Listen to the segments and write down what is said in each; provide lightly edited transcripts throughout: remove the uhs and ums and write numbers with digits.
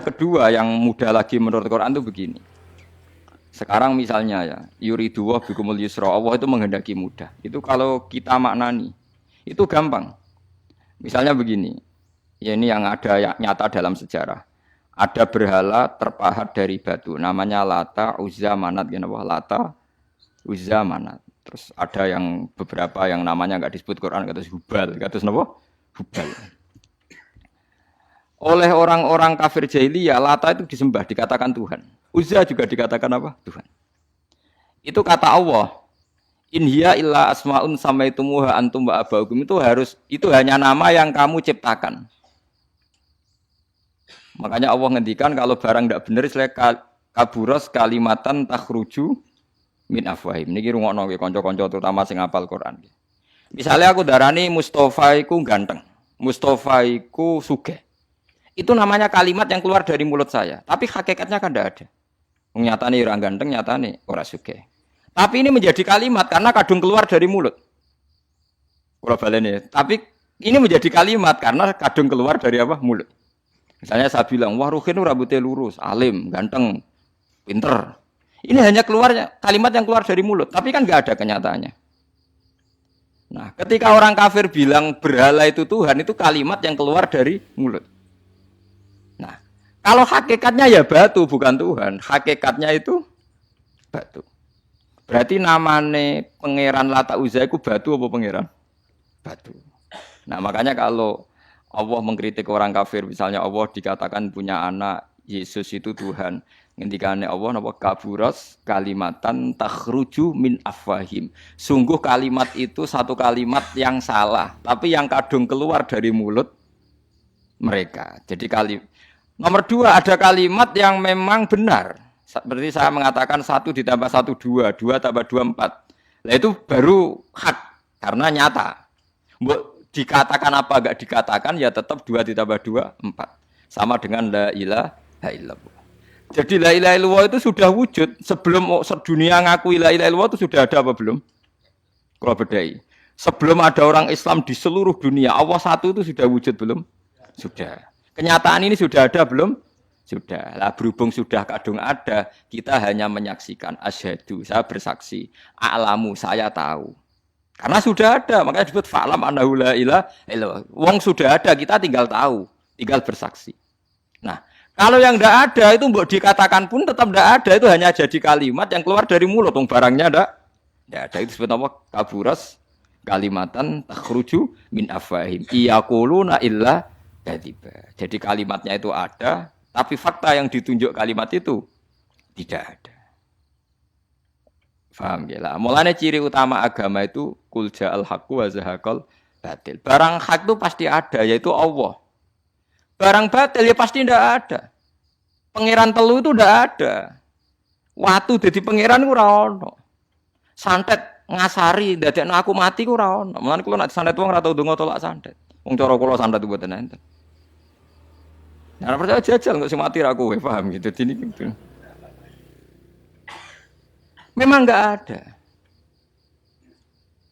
kedua yang mudah lagi menurut Quran itu begini. Sekarang misalnya ya, yuridu wa bikumul yusra, Allah itu menghendaki mudah. Itu kalau kita maknani, itu gampang. Misalnya begini, ya ini yang ada nyata dalam sejarah. Ada berhala terpahat dari batu, namanya Lata, Uzza, Manat, Lata, Uzza, Manat. Terus ada yang beberapa yang namanya nggak disebut Quran, kata Hubal, kata apa? Hubal. Oleh orang-orang kafir jahiliyah, Lata itu disembah, dikatakan Tuhan. Uzza juga dikatakan apa? Tuhan. Itu kata Allah. In hiya illa asmaun samaitumuha antum wa abaukum, itu hanya nama yang kamu ciptakan. Makanya Allah ngendikan kalau barang tidak benar istilah kaburas kalimatan takhruju min afwahim. Niki rungokno nggih kanca-kanca terutama sing hafal Quran. Misalnya aku darani Mustofa iku ganteng, Mustofa iku sugih. Itu namanya kalimat yang keluar dari mulut saya, tapi hakikatnya kan tidak ada. Nyatane orang ganteng, nyatane ora sugih. Tapi ini menjadi kalimat karena kadung keluar dari mulut. Kula baleni, tapi ini menjadi kalimat karena kadung keluar dari apa? Mulut. Misalnya saya bilang, wah Ruhin rambutnya lurus, alim, ganteng, pinter. Ini hanya keluarnya kalimat yang keluar dari mulut, tapi kan nggak ada kenyataannya. Nah, ketika orang kafir bilang berhala itu Tuhan, itu kalimat yang keluar dari mulut. Nah, kalau hakikatnya ya batu bukan Tuhan, hakikatnya itu batu. Berarti namane pangeran Lata Uzza itu batu apa pangeran? Batu. Nah, makanya kalau Allah mengkritik orang kafir, misalnya Allah dikatakan punya anak, Yesus itu Tuhan. Ngendikane Allah napa kaburas kalimatan takhruju min afwahim. Sungguh kalimat itu satu kalimat yang salah, tapi yang kadung keluar dari mulut mereka. Jadi nomor dua, ada kalimat yang memang benar. Seperti saya mengatakan 1 ditambah 1 2, 2 tambah 2 4. Nah itu baru hak karena nyata. Dikatakan apa enggak dikatakan ya tetap 2 ditambah 2 4. Sama dengan la ilaha illallah. Jadi la ilaha illallah itu sudah wujud sebelum sedunia ngakui la ilaha illallah itu sudah ada apa belum? Kalau bedai. Sebelum ada orang Islam di seluruh dunia, Allah satu itu sudah wujud belum? Sudah. Kenyataan ini sudah ada belum? Sudah. Lah berhubung sudah kadung ada, kita hanya menyaksikan asyhadu, saya bersaksi, a'lamu, saya tahu. Karena sudah ada, makanya disebut fa'lam annahu la ilaha illallah. Wong sudah ada, kita tinggal tahu, tinggal bersaksi. Nah, kalau yang tidak ada itu mbok dikatakan pun tetap tidak ada, itu hanya jadi kalimat yang keluar dari mulut, wong barangnya tidak ada. Itu disebut apa? Kaburas kalimatan takhruju min afwahim. Iyaquluna illa kadiba. Jadi kalimatnya itu ada, tapi fakta yang ditunjuk kalimat itu tidak ada. Paham ya lah. Mulanya ciri utama agama itu kul ja'al haqqu wa zahaqal batil. Barang hak itu pasti ada, yaitu Allah. Barang batil ya pasti tidak ada. Pangeran telu itu tidak ada. Watu jadi pangeran ku ora ono. Santet ngasari dadekno aku mati ku ora ono. Mulane kula nek santet wong ora tau ndonga tolak santet. Wong cara kula santet itu mboten enten. Nah, percaya jajal kok sing mati ra kowe, paham gitu. Jadi gitu. Memang enggak ada.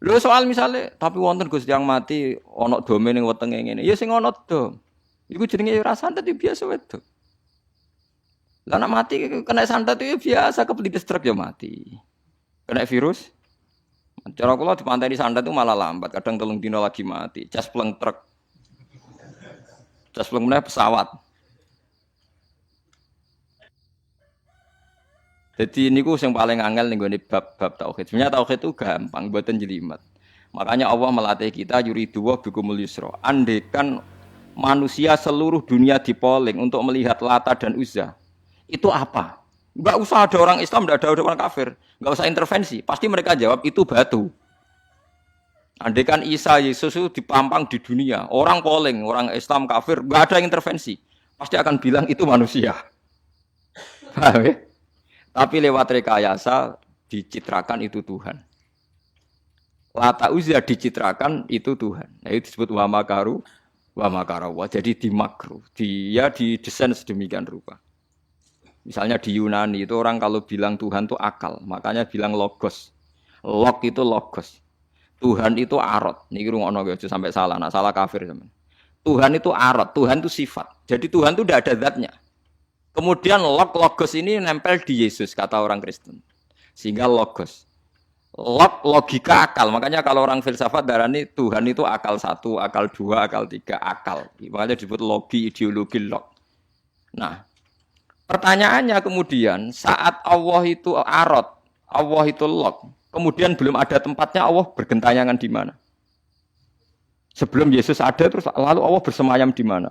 Lho soal misalnya tapi wonten Gus yang mati ana dome ning wetenge ngene. Ya sing ana dom. Iku jenenge ora santet itu biasa wedok. Lah nek mati kena santet itu biasa kepelit stroke ya mati. Kena virus. Cara kula dipanteni santet itu malah lambat, kadang 3 dina lagi mati. Cas pleng truk. Cas pleng meneh pesawat. Jadi niku sing paling angel ning gone bab tauhid. Sebenarnya tauhid itu gampang, mboten jelimet. Makanya Allah melatih kita yuridu wa bikumul yusra. Andekan manusia seluruh dunia dipoling untuk melihat Lata dan Uzza. Itu apa? Enggak usah ada orang Islam, enggak ada orang kafir. Enggak usah intervensi. Pasti mereka jawab itu batu. Andekan Isa Yesus itu dipampang di dunia, orang polling, orang Islam kafir, enggak ada intervensi. Pasti akan bilang itu manusia. Paham ya? Tapi lewat rekayasa dicitrakan itu Tuhan. Lata Uzza dicitrakan itu Tuhan. Nah, itu disebut wa makaru wa makarawa. Jadi dimakru. Dia didesain sedemikian rupa. Misalnya di Yunani itu orang kalau bilang Tuhan itu akal, makanya bilang logos. Log itu logos. Tuhan itu arot. Niki rungokno aja sampai salah, nak salah kafir teman. Tuhan itu arot, Tuhan itu sifat. Jadi Tuhan itu tidak ada zatnya. Kemudian logos ini nempel di Yesus, kata orang Kristen. Sehingga logos. Logika akal. Makanya kalau orang filsafat darani Tuhan itu akal 1, akal 2, akal 3, akal. Makanya disebut logi, ideologi, log. Nah, pertanyaannya kemudian saat Allah itu arot, Allah itu log, kemudian belum ada tempatnya Allah bergentayangan di mana? Sebelum Yesus ada terus lalu Allah bersemayam di mana?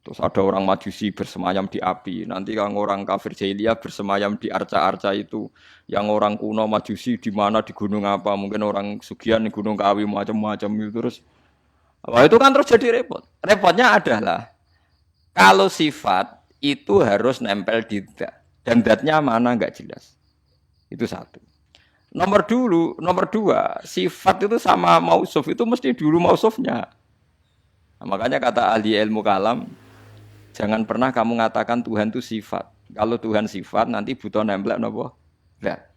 Terus ada orang Majusi bersemayam di api. Nanti yang orang kafir jahiliyah bersemayam di arca-arca itu. Yang orang kuno Majusi di mana, di gunung apa? Mungkin orang Sugian di gunung Kawi macam-macam itu terus. Wah, itu kan terus jadi repot. Repotnya adalah kalau sifat itu harus nempel di dat. Dan datnya mana enggak jelas. Itu satu. Nomor dua, sifat itu sama mausuf itu mesti dulu mausufnya. Nah, makanya kata ahli ilmu kalam, jangan pernah kamu mengatakan Tuhan itu sifat. Kalau Tuhan sifat nanti butuh nempel napa? Enggak.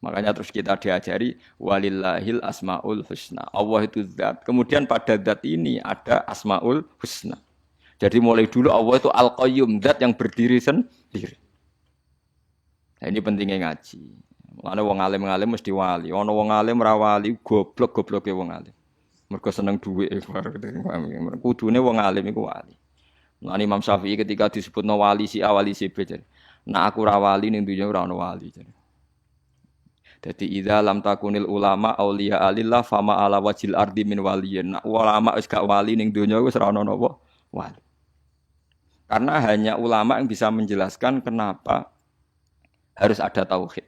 Makanya terus kita diajari walillahil asmaul husna. Allah itu zat. Kemudian pada zat ini ada asmaul husna. Jadi mulai dulu Allah itu al-qayyum, zat yang berdiri sendiri. Nah, ini pentingnya ngaji. Ana wong alim-alim mesti wali. Ana wong alim ra wali, goblok-gobloke wong alim. Mergo seneng dhuwit. Kudune wong alim iku wali. Lan Imam Syafi'i ketika disebutno wali si A wali si B. Nah aku ra wali ning dunya ora ono wali. Dadi idza lam takunil ulama auliya alillah fama ala wajil ardi min waliyin. Nah ulama wis gak wali ning dunya wis ora ono napa wali. Karena hanya ulama yang bisa menjelaskan kenapa harus ada tauhid.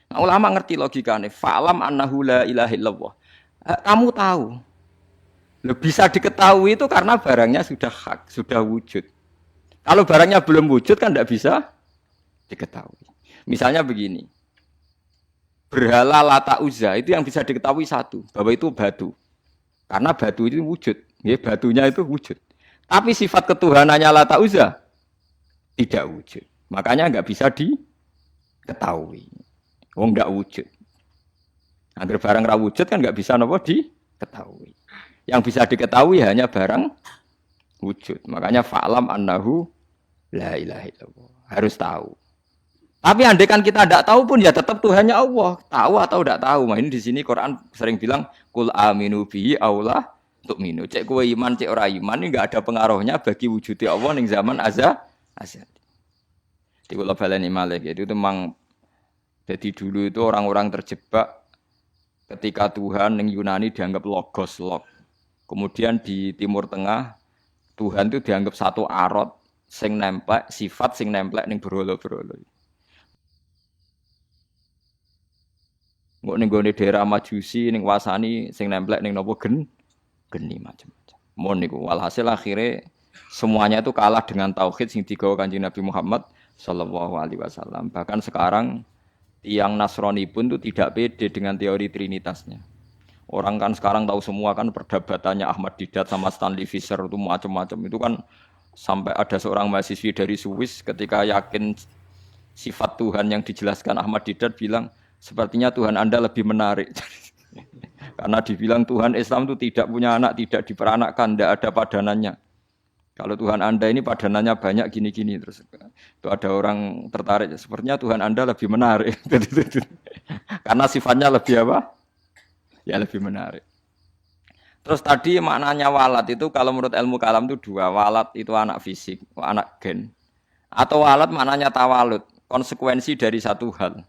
Nah, ulama ngerti logikanya. Fa'lam annahu la ilaha illallah. Kamu tahu. Bisa diketahui itu karena barangnya sudah hak, sudah wujud. Kalau barangnya belum wujud kan tidak bisa diketahui. Misalnya begini. Berhala Lata Uzza itu yang bisa diketahui satu. Bahwa itu batu. Karena batu itu wujud. Ya, batunya itu wujud. Tapi sifat ketuhanannya Lata Uzza tidak wujud. Makanya nggak bisa diketahui. Wong nggak wujud. Agar barang ra wujud kan nggak bisa nopo diketahui. Yang bisa diketahui hanya barang wujud. Makanya fa'lam annahu la ilaha illallah. Harus tahu. Tapi andai kan kita tidak tahu pun ya tetap Tuhannya Allah. Tahu atau tidak tahu. Nah, ini di sini Quran sering bilang kul aminu bihi aula tu'minu. Cek kowe iman, cek ora iman ini enggak ada pengaruhnya bagi wujudnya Allah ning zaman azali. Di kula baleni malih itu memang jadi dulu itu orang-orang terjebak ketika Tuhan yang Yunani dianggap logos, log. Kemudian di Timur Tengah Tuhan itu dianggap satu arot sing nemplek, sifat sing nemplek ning berhala-berhala. Engko ning gone daerah Majusi ning wasani sing nemplek ning napa geni macam-macam. Mon niku walhasil akhirnya semuanya itu kalah dengan tauhid sing digawa Kanjeng Nabi Muhammad sallallahu alaihi wasallam. Bahkan sekarang yang Nasrani pun itu tidak pede dengan teori trinitasnya. Orang kan sekarang tahu semua kan perdebatannya Ahmad Didat sama Stanley Fischer itu macam-macam. Itu kan sampai ada seorang mahasiswi dari Swiss ketika yakin sifat Tuhan yang dijelaskan Ahmad Didat bilang, sepertinya Tuhan Anda lebih menarik. Karena dibilang Tuhan Islam itu tidak punya anak, tidak diperanakkan, tidak ada padanannya. Kalau Tuhan Anda ini padanannya banyak gini-gini terus itu ada orang tertarik. Sepertinya Tuhan Anda lebih menarik. Karena sifatnya lebih apa? Ya lebih menarik. Terus tadi maknanya walat itu kalau menurut ilmu kalam itu dua. Walat itu anak fisik, anak gen. Atau walat maknanya tawalud, konsekuensi dari satu hal.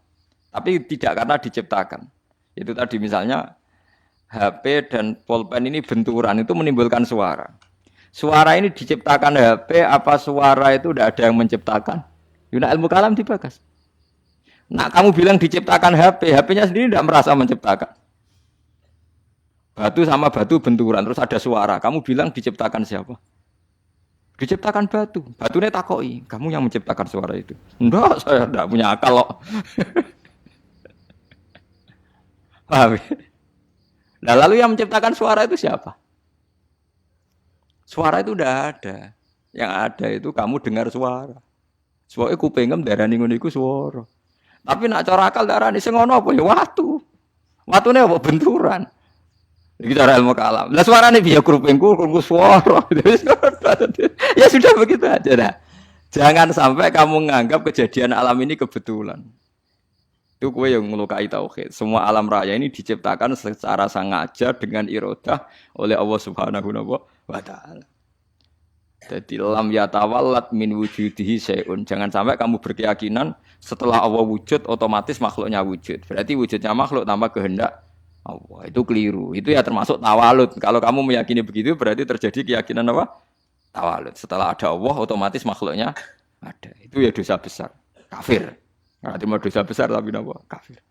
Tapi tidak karena diciptakan. Itu tadi misalnya HP dan pulpen ini benturan itu menimbulkan suara. Suara ini diciptakan HP, apa suara itu tidak ada yang menciptakan? Yuna ilmu kalam dibagas. Nah kamu bilang diciptakan HP, HP-nya sendiri tidak merasa menciptakan. Batu sama batu benturan, terus ada suara. Kamu bilang diciptakan siapa? Diciptakan batu. Batunya takoi, kamu yang menciptakan suara itu. Enggak, saya tidak punya akal loh. Paham? Nah lalu yang menciptakan suara itu siapa? Suara itu udah ada. Yang ada itu kamu dengar suara. Soale kupingem darani ngono iku swara. Tapi nak cara akal darani sing ngono apa ya watu. Watune apa benturan. Iki cara ilmu kalam. Lah suarane piye kupingku krungu swara. Ya sudah begitu aja dah. Jangan sampai kamu menganggap kejadian alam ini kebetulan. Itu kue yang melukai tauhid. Semua alam raya ini diciptakan secara sengaja dengan irodah oleh Allah Subhanahu wa taala. Jadi lam yatawallat min wujudihi syai'un. Jangan sampai kamu berkeyakinan setelah Allah wujud otomatis makhluknya wujud. Berarti wujudnya makhluk tanpa kehendak Allah. Itu keliru. Itu ya termasuk tawalud. Kalau kamu meyakini begitu berarti terjadi keyakinan apa? Tawalud. Setelah ada Allah otomatis makhluknya ada. Itu ya dosa besar. Kafir. Nah, cuma dosa besar tapi apa? Kafir.